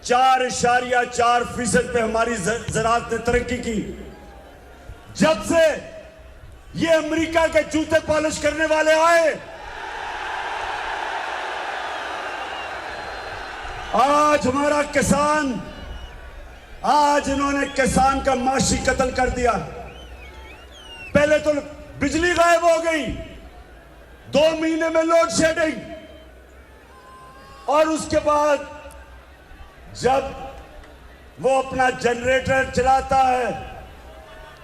4.4% पे हमारी ज़राअत ने तरक्की की। जब से ये अमेरिका के जूते पॉलिश करने वाले आए, आज हमारा किसान, आज इन्होंने किसान का माशी कत्ल कर दिया। पहले तो बिजली गायब हो गई, 2 महीने में लोड शेडिंग, और उसके बाद जब वो अपना जनरेटर चलाता है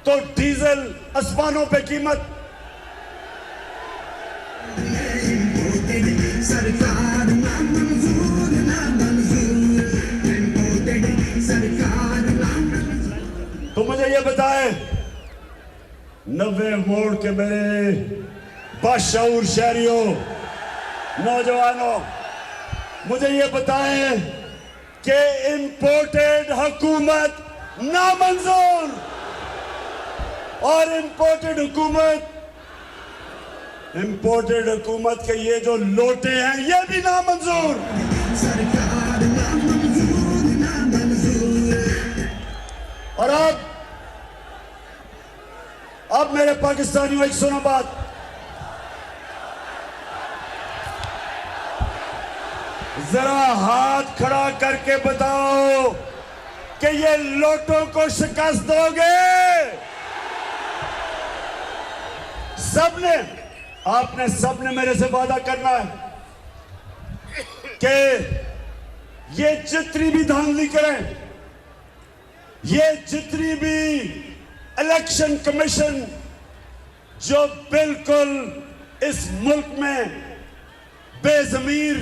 तो डीजल आसमानों पे कीमत। तो मुझे ये बताएं, 90 मोड़ के मेरे बाशऊर शहरियों, नौजवानों, मुझे ये बताएं कि इंपोर्टेड हुकूमत नामंजूर, और इंपोर्टेड हुकूमत के ये जो लोटे हैं ये भी नामंजूर। और अब मेरे पाकिस्तानियों, एक सुनो बात, जरा हाथ खड़ा करके बताओ कि ये लोटों को शिकस्त दोगे? सबने मेरे से वादा करना है कि ये जितनी भी धांधली करें, ये जितनी भी इलेक्शन कमीशन जो बिल्कुल इस मुल्क में बेज़मीर,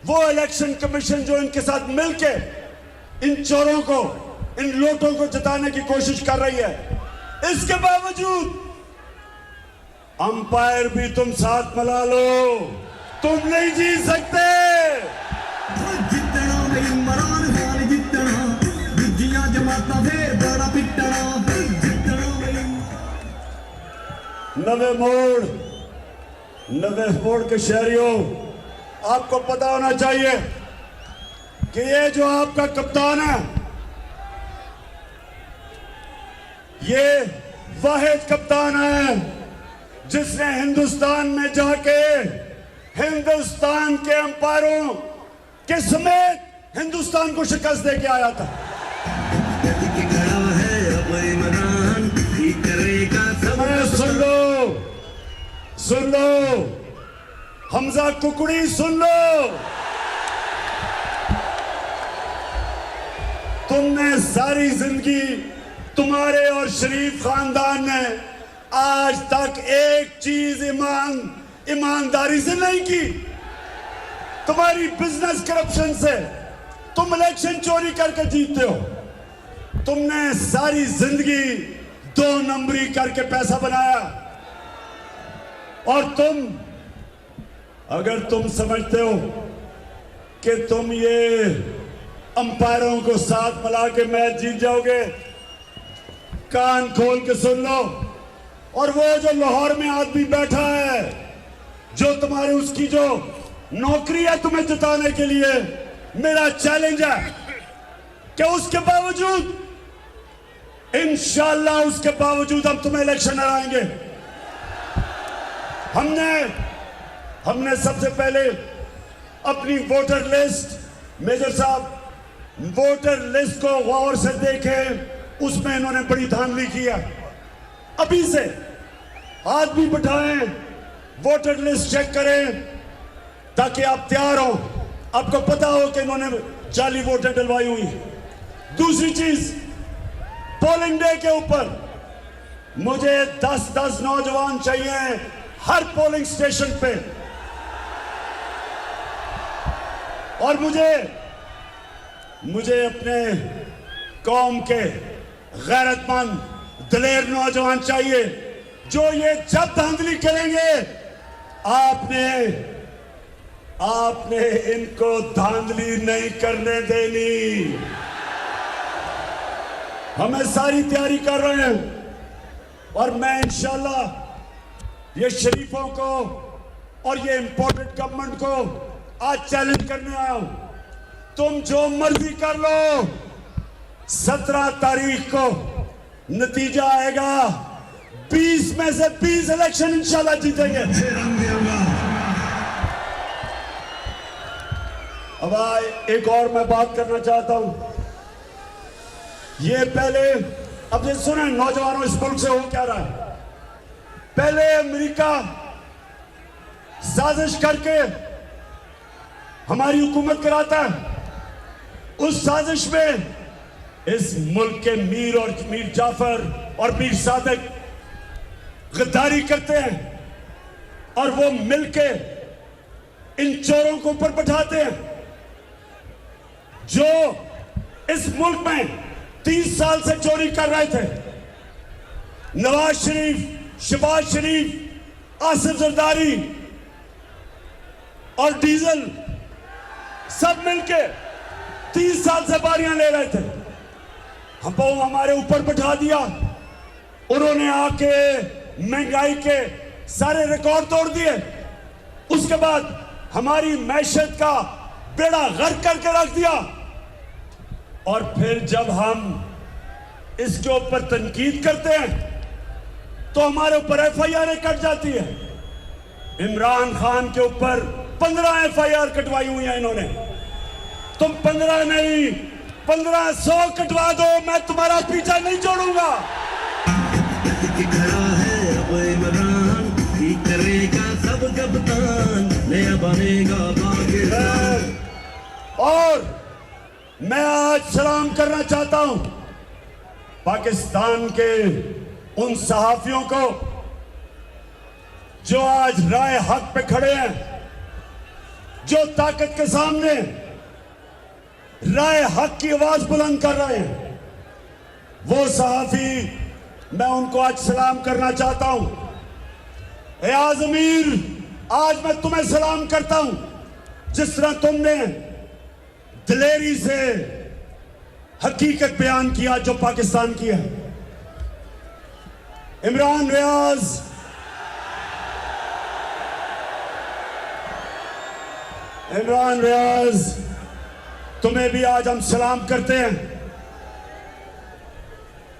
वो इलेक्शन कमीशन जो इनके साथ मिलके इन चोरों को, इन लोटों को जिताने की कोशिश कर रही है, इसके बावजूद अंपायर भी तुम साथ मिला लो, तुम नहीं जीत सकते। नवे मोड़ के शहरियों, आपको पता होना चाहिए कि ये जो आपका कप्तान है, ये वाहिद कप्तान है जिसने हिंदुस्तान में जाके हिंदुस्तान के अंपायरों के समेत हिंदुस्तान को शिकस्त दे के आया था। सुन लो हमजा कुकड़ी, सुन लो, तुमने सारी जिंदगी, तुम्हारे और शरीफ खानदान ने आज तक एक चीज ईमानदारी से नहीं की। तुम्हारी बिजनेस करप्शन से तुम इलेक्शन चोरी करके जीतते हो। तुमने सारी जिंदगी 2 नंबरी करके पैसा बनाया, और अगर तुम समझते हो कि तुम ये अंपायरों को साथ मिला के मैच जीत जाओगे, कान खोल के सुन लो। और वो जो लाहौर में आदमी बैठा है, जो तुम्हारे उसकी जो नौकरी है तुम्हें जिताने के लिए, मेरा चैलेंज है कि उसके बावजूद, इंशाअल्लाह उसके बावजूद हम तुम्हें इलेक्शन हराएंगे। हमने सबसे पहले अपनी वोटर लिस्ट, मेजर साहब वोटर लिस्ट को गौर से देखें, उसमें इन्होंने बड़ी धांधली की है। अभी से आदमी बिठाएं, वोटर लिस्ट चेक करें, ताकि आप तैयार हो, आपको पता हो कि इन्होंने जाली वोटर डलवाई हुई। दूसरी चीज, पोलिंग डे के ऊपर मुझे 10-10 नौजवान चाहिए हर पोलिंग स्टेशन पे, और मुझे अपने कौम के गैरतमंद दलेर नौजवान चाहिए, जो ये जब धांधली करेंगे, आपने इनको धांधली नहीं करने देनी। हमें सारी तैयारी कर रहे हैं, और मैं इंशाल्लाह ये शरीफों को और ये इंपोर्टेड गवर्नमेंट को आज चैलेंज करने आया हूं तुम जो मर्जी कर लो, 17 तारीख को नतीजा आएगा। 20 में से 20 इलेक्शन इंशाल्लाह जीतेंगे। अब एक और मैं बात करना चाहता हूं। ये पहले, अब ये सुने नौजवानों, इस मुल्क से हो क्या रहा है। पहले अमेरिका साजिश करके हमारी हुकूमत कराता है। उस साजिश में इस मुल्क के मीर जाफर और मीर सादिक गद्दारी करते हैं और वो मिलके इन चोरों को ऊपर बैठाते हैं जो इस मुल्क में 30 साल से चोरी कर रहे थे। नवाज शरीफ, शहबाज शरीफ, आसिफ जरदारी और डीजल सब मिलके 30 साल से बारियां ले रहे थे। हमको हमारे ऊपर बैठा दिया। उन्होंने आके महंगाई के सारे रिकॉर्ड तोड़ दिए। उसके बाद हमारी मैशत का बेड़ा गर्क करके रख दिया। और फिर जब हम इसके ऊपर तनकीद करते हैं तो हमारे ऊपर FIR कट जाती है। इमरान खान के ऊपर 15 FIR कटवाई हुई है इन्होंने। तुम 15 नहीं, 1500 कटवा दो, मैं तुम्हारा पीछा नहीं छोड़ूंगा। खड़ा है अब इमरान, करेगा सब कप्तान, नया बनेगा पाकिस्तान। और मैं आज सलाम करना चाहता हूं पाकिस्तान के उन सहाफियों को जो आज राय हक पे खड़े हैं, जो ताकत के सामने राय हक की आवाज बुलंद कर रहे हैं। वो सहाफी, मैं उनको आज सलाम करना चाहता हूं। ए आजमीर, आज मैं तुम्हें सलाम करता हूं। जिस तरह तुमने दिलेरी से हकीकत बयान किया जो पाकिस्तान की है। इमरान रियाज, तुम्हें भी आज हम सलाम करते हैं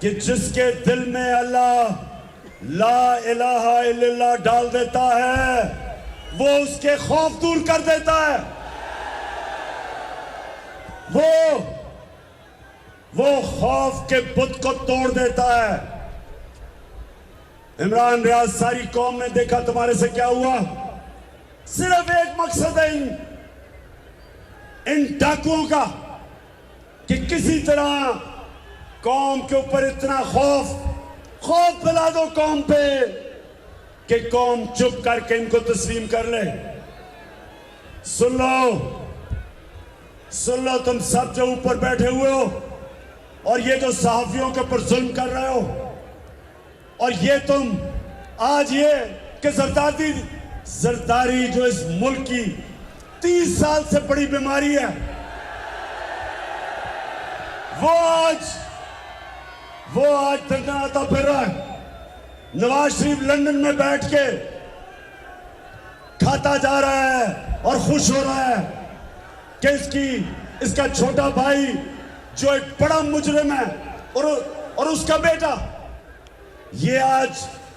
कि जिसके दिल में अल्लाह ला इलाहा इल्लल्लाह डाल देता है, वो उसके खौफ दूर कर देता है। वो खौफ के बुत को तोड़ देता है। इमरान रियाज, सारी कौम ने देखा तुम्हारे से क्या हुआ। सिर्फ एक मकसद है इन डाकुओं का कि किसी तरह कौम के ऊपर इतना खौफ फैला दो कौम पे कि कौम चुप करके इनको तस्लीम कर ले। सुन लो, तुम सब जो ऊपर बैठे हुए हो और ये जो सहाफियों के ऊपर जुल्म कर रहे हो, और ये तुम आज ये कि जरदारी जो इस मुल्क की 30 साल से बड़ी बीमारी है, वो आज तड़तड़ाता फिर रहा है। नवाज शरीफ लंदन में बैठ के खाता जा रहा है और खुश हो रहा है कि इसका छोटा भाई जो एक बड़ा मुजरिम है और उसका बेटा ये आज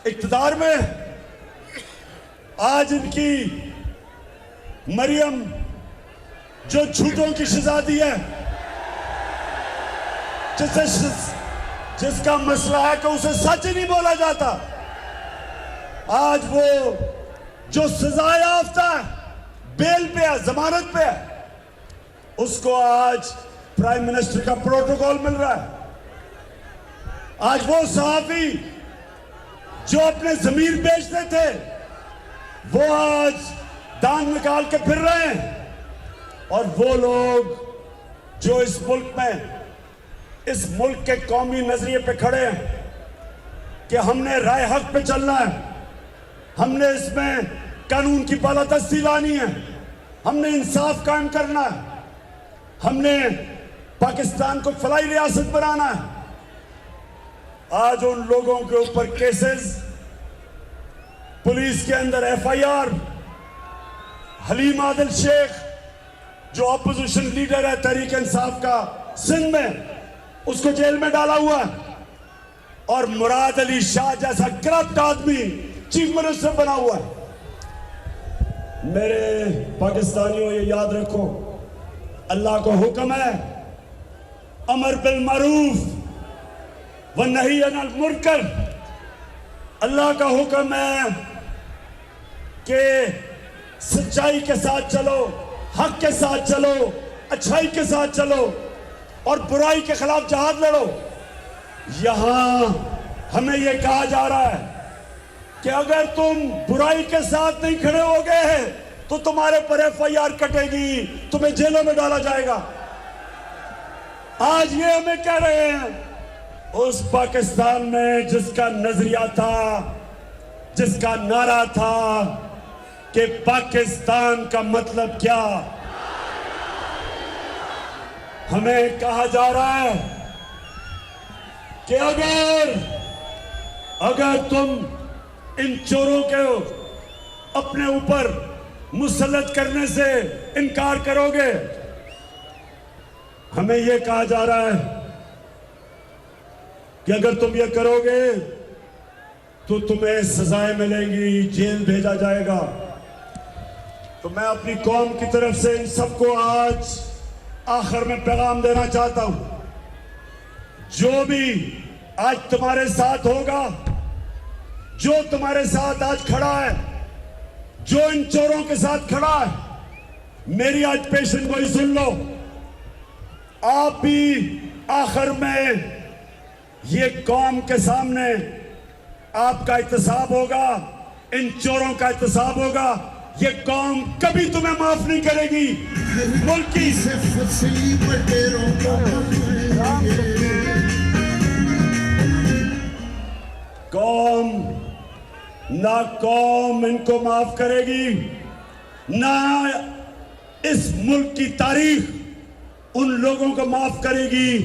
इख्तिदार में। आज इनकी मरियम जो झूठों की शहजादी है, जिसका मसला है कि उसे सच ही नहीं बोला जाता, आज वो जो सजा याफ्ता है, बेल पे है, जमानत पे है, उसको आज प्राइम मिनिस्टर का प्रोटोकॉल मिल रहा है। आज वो सहाफी जो अपने जमीर बेचते थे, वो आज दान निकाल के फिर रहे हैं। और वो लोग जो इस मुल्क के कौमी नजरिए पे खड़े हैं कि हमने राय हक पे चलना है, हमने इसमें कानून की बालादस्ती लानी है, हमने इंसाफ कायम करना है, हमने पाकिस्तान को फलाई रियासत बनाना है। आज उन लोगों के ऊपर केसेस, पुलिस के अंदर FIR, हलीम आदिल शेख जो अपोजिशन लीडर है तहरीक इंसाफ का सिंध में, उसको जेल में डाला हुआ है, और मुराद अली शाह जैसा करप्ट आदमी चीफ मिनिस्टर बना हुआ है। मेरे पाकिस्तानियों, ये याद रखो, अल्लाह को हुक्म है अमर बिल मारूफ व नही अनिल मुनकर। अल्लाह का हुक्म है कि सच्चाई के साथ चलो, हक के साथ चलो, अच्छाई के साथ चलो और बुराई के खिलाफ जहाद लड़ो। यहां हमें यह कहा जा रहा है कि अगर तुम बुराई के साथ नहीं खड़े हो गए तो तुम्हारे पर FIR कटेगी, तुम्हें जेलों में डाला जाएगा। आज ये हमें कह रहे हैं उस पाकिस्तान में जिसका नजरिया था, जिसका नारा था कि पाकिस्तान का मतलब क्या, हमें कहा जा रहा है कि अगर तुम इन चोरों को अपने ऊपर मुसल्लत करने से इनकार करोगे, हमें यह कहा जा रहा है कि अगर तुम ये करोगे तो तुम्हें सजाएं मिलेंगी, जेल भेजा जाएगा। तो मैं अपनी कौम की तरफ से इन सबको आज आखिर में पैगाम देना चाहता हूं, जो भी आज तुम्हारे साथ होगा, जो तुम्हारे साथ आज खड़ा है, जो इन चोरों के साथ खड़ा है, मेरी आज पेशेंट गोई सुन लो। आप भी आखिर में ये कौम के सामने आपका एहतसाब होगा, इन चोरों का एहतसाब होगा। ये कौम कभी तुम्हें माफ नहीं करेगी। मुल्क की कौम ना कौम इनको माफ करेगी, ना इस मुल्क की तारीख उन लोगों को माफ करेगी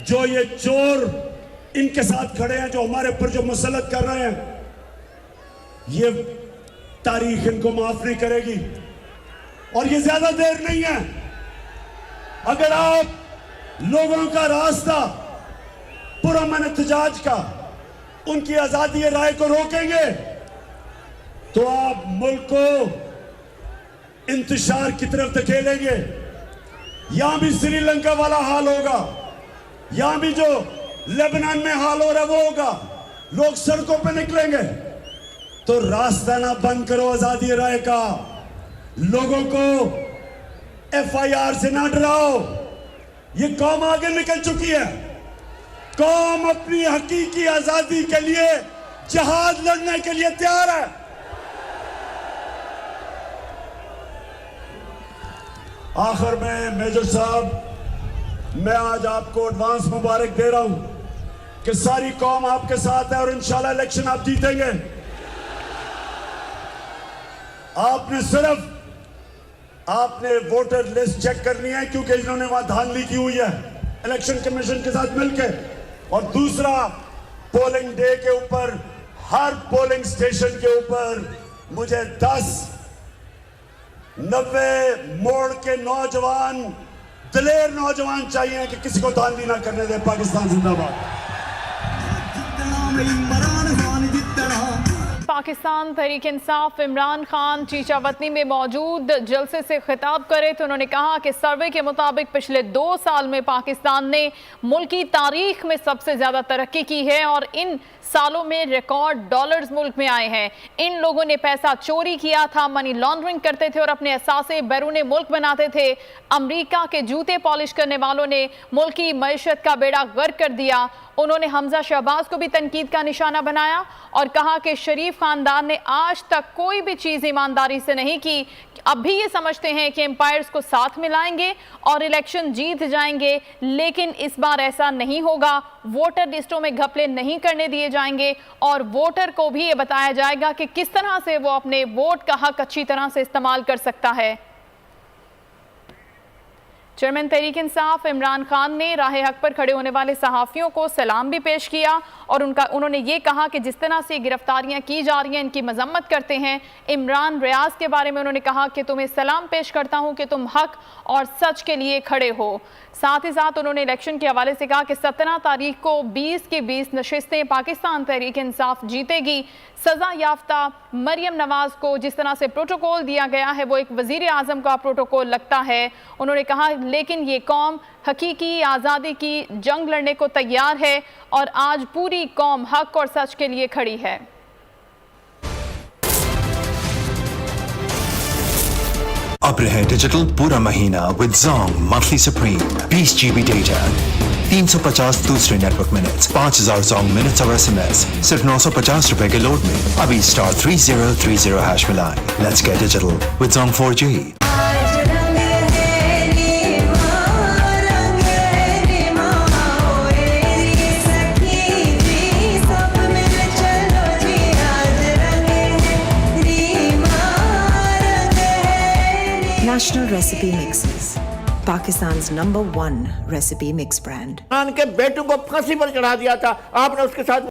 जो ये चोर इनके साथ खड़े हैं, जो हमारे ऊपर जो मुसल्लत कर रहे हैं। ये तारीख इनको माफ नहीं करेगी। और ये ज्यादा देर नहीं है। अगर आप लोगों का रास्ता पुरअमन एहतजाज का, उनकी आजादी राय को रोकेंगे तो आप मुल्क को इंतशार की तरफ धकेलेंगे। यहां भी श्रीलंका वाला हाल होगा, यहां भी जो लेबनान में हाल हो रहा है वो होगा। लोग सड़कों पे निकलेंगे। तो रास्ता ना बंद करो आजादी राय का। लोगों को FIR से ना डराओ। ये कौम आगे निकल चुकी है। कौम अपनी हकीकी आजादी के लिए जहाद लड़ने के लिए तैयार है। आखिर में मेजर साहब, मैं आज आपको एडवांस मुबारक दे रहा हूं कि सारी कौम आपके साथ है और इंशाल्लाह इलेक्शन आप जीतेंगे। आपने वोटर लिस्ट चेक करनी है, क्योंकि इन्होंने वहां धांधली की हुई है इलेक्शन कमीशन के साथ मिलकर। और दूसरा, पोलिंग डे के ऊपर हर पोलिंग स्टेशन के ऊपर मुझे 10-90 मोड़ के नौजवान, दिलेर नौजवान चाहिए कि किसी को धांधली ना करने दे। पाकिस्तान जिंदाबाद। पाकिस्तान तहरीक इंसाफ इमरान खान चीचावतनी में मौजूद जलसे से खिताब करे तो उन्होंने कहा कि सर्वे के मुताबिक पिछले 2 साल में पाकिस्तान ने मुल्क की तारीख में सबसे ज़्यादा तरक्की की है और इन सालों में रिकॉर्ड डॉलर्स मुल्क में आए हैं। इन लोगों ने पैसा चोरी किया था, मनी लॉन्ड्रिंग करते थे और अपने असासे बैरून मुल्क बनाते थे। अमेरिका के जूते पॉलिश करने वालों ने मुल्क की मईशत का बेड़ा गर्क कर दिया। उन्होंने हमजा शहबाज को भी तनकीद का निशाना बनाया और कहा कि शरीफ खानदान ने आज तक कोई भी चीज़ ईमानदारी से नहीं की। अब भी ये समझते हैं कि एम्पायर्स को साथ मिलाएंगे और इलेक्शन जीत जाएंगे, लेकिन इस बार ऐसा नहीं होगा। वोटर लिस्टों में घपले नहीं करने दिए जाएंगे और वोटर को भी ये बताया जाएगा कि किस तरह से वो अपने वोट का हक अच्छी तरह से इस्तेमाल कर सकता है। चेयरमैन तहरीक इंसाफ इमरान खान ने राह हक पर खड़े होने वाले सहाफ़ियों को सलाम भी पेश किया और उन्होंने ये कहा कि जिस तरह से गिरफ्तारियां की जा रही हैं इनकी मजम्मत करते हैं। इमरान रियाज के बारे में उन्होंने कहा कि तुम्हें सलाम पेश करता हूं कि तुम हक और सच के लिए खड़े हो। साथ ही साथ उन्होंने इलेक्शन के हवाले से कहा कि 17 तारीख को 20 की 20 नशिस्तें पाकिस्तान तहरीक इंसाफ जीतेगी। सजा याफ्ता मरियम नवाज को जिस तरह से प्रोटोकॉल दिया गया है वो एक वजीर आजम का प्रोटोकॉल लगता है। उन्होंने कहा लेकिन ये कौम हकीकी आज़ादी की जंग लड़ने को तैयार है और आज पूरी कौम हक और सच के लिए खड़ी है। अब रहे डिजिटल पूरा महीना with Zong monthly supreme 20 GB data, 350 दूसरे नेटवर्क मिनट्स, 5000 Zong मिनट्स और SMS सिर्फ 950 रुपए के लोड में। अभी *3030# मिलाएं। Let's get digital with Zong 4G। National Recipe Mixes, Pakistan's #1 recipe mix brand. Khan के बेटों को फांसी पर चढ़ा दिया था आपने, उसके साथ